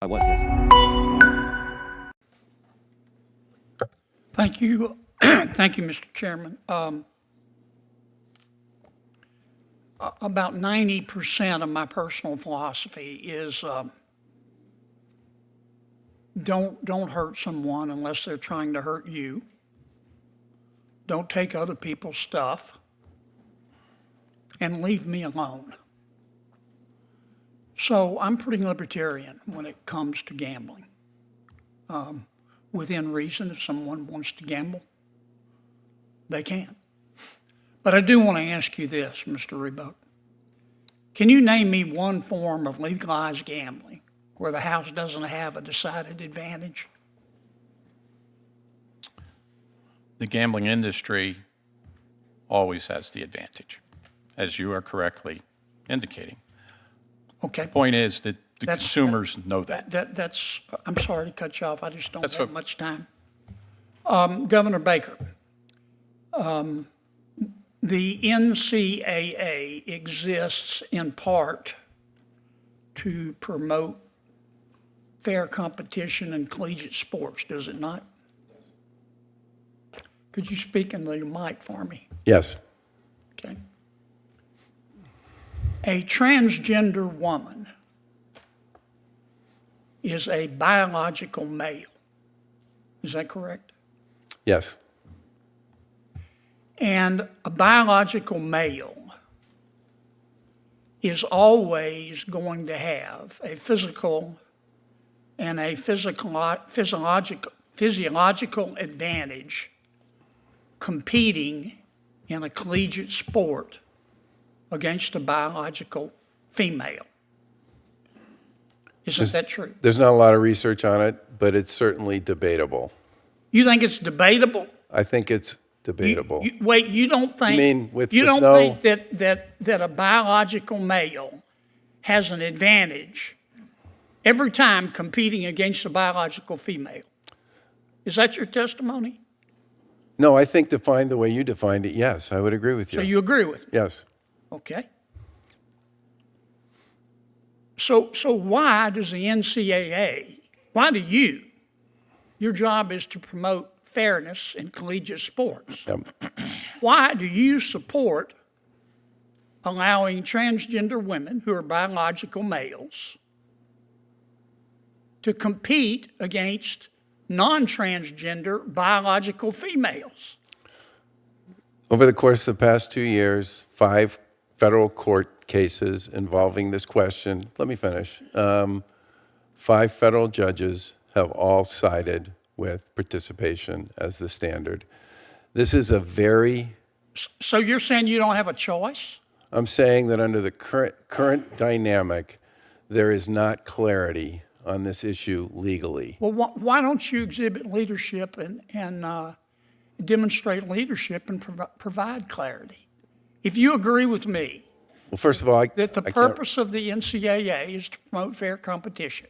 I was, yes. Thank you. Thank you, Mr. Chairman. About 90% of my personal philosophy is don't hurt someone unless they're trying to hurt you. Don't take other people's stuff. And leave me alone. So I'm pretty libertarian when it comes to gambling. Within reason, if someone wants to gamble, they can. But I do want to ask you this, Mr. Rebuck. Can you name me one form of legalized gambling where the House doesn't have a decided advantage? The gambling industry always has the advantage, as you are correctly indicating. Okay. The point is that the consumers know that. That's, I'm sorry to cut you off. I just don't That's have what- much time. Governor Baker, the NCAA exists in part to promote fair competition in collegiate sports, does it not? Could you speak into the mic for me? Yes. Okay. A transgender woman is a biological male. Is that correct? Yes. And a biological male is always going to have a physical and a physiological advantage competing in a collegiate sport against a biological female. Isn't that true? There's not a lot of research on it, but it's certainly debatable. You think it's debatable? I think it's debatable. Wait, you don't think? mean with you don't no- think that a biological male has an advantage every time competing against a biological female? Is that your testimony? No, I think defined the way you defined it, yes, I would agree with you. So you agree with me? Yes. Okay. So why does the NCAA, why do you, your job is to promote fairness in collegiate sports. Why do you support allowing transgender women who are biological males to compete against non-transgender biological females? Over the course of the past 2 years, 5 federal court cases involving this question. Let me finish. 5 federal judges have all sided with participation as the standard. This is a very... So you're saying you don't have a choice? I'm saying that under the current dynamic, there is not clarity on this issue legally. Well, why don't you exhibit leadership and demonstrate leadership and provide clarity? If you agree with me Well, first of all, that the I can't- purpose of the NCAA is to promote fair competition,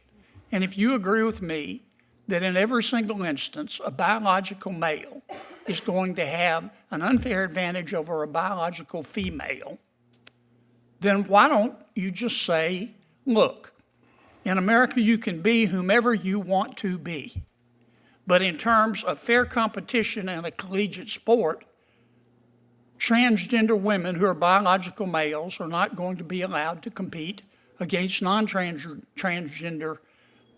and if you agree with me that in every single instance, a biological male is going to have an unfair advantage over a biological female, then why don't you just say, look, in America you can be whomever you want to be, but in terms of fair competition in a collegiate sport, transgender women who are biological males are not going to be allowed to compete against non-transgender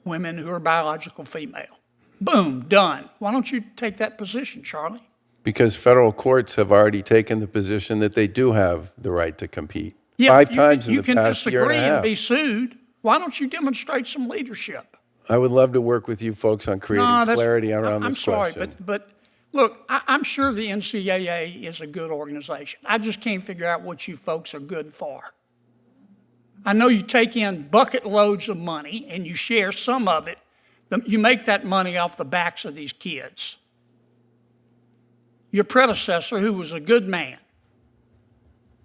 women who are biological female. Boom, done. Why don't you take that position, Charlie? Because federal courts have already taken the position that they do have the right to compete. Yeah, 5 times in the you past year and a can disagree and half. be sued. Why don't you demonstrate some leadership? I would love to work with you folks on creating clarity around this question. I'm sorry, but look, I'm sure the NCAA is a good organization. I just can't figure out what you folks are good for. I know you take in bucket loads of money and you share some of it. You make that money off the backs of these kids. Your predecessor, who was a good man,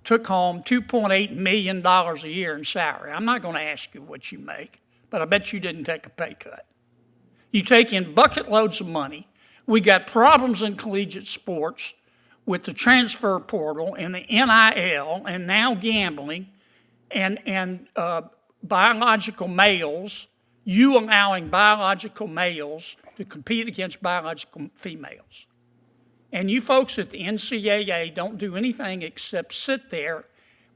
took home $2.8 million a year in salary. I'm not going to ask you what you make, but I bet you didn't take a pay cut. You take in bucket loads of money. We got problems in collegiate sports with the transfer portal and the NIL and now gambling and biological males. you allowing biological males to compete against biological females. And you folks at the NCAA don't do anything except sit there,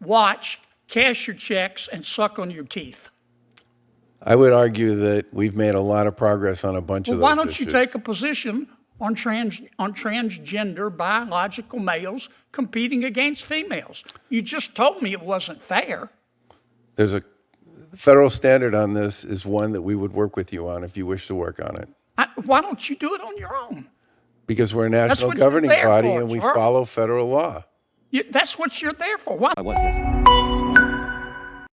watch, cash your checks, and suck on your teeth. I would argue that we've made a lot of progress on a bunch of those Why don't issues. you take a position on transgender biological males competing against females? You just told me it wasn't fair. There's a federal standard on this is one that we would work with you on if you wish to work on it. Why don't you do it on your own? Because we're a national what you're governing there body for, and we sir. follow federal law. That's what you're there for. Why? I was, yes.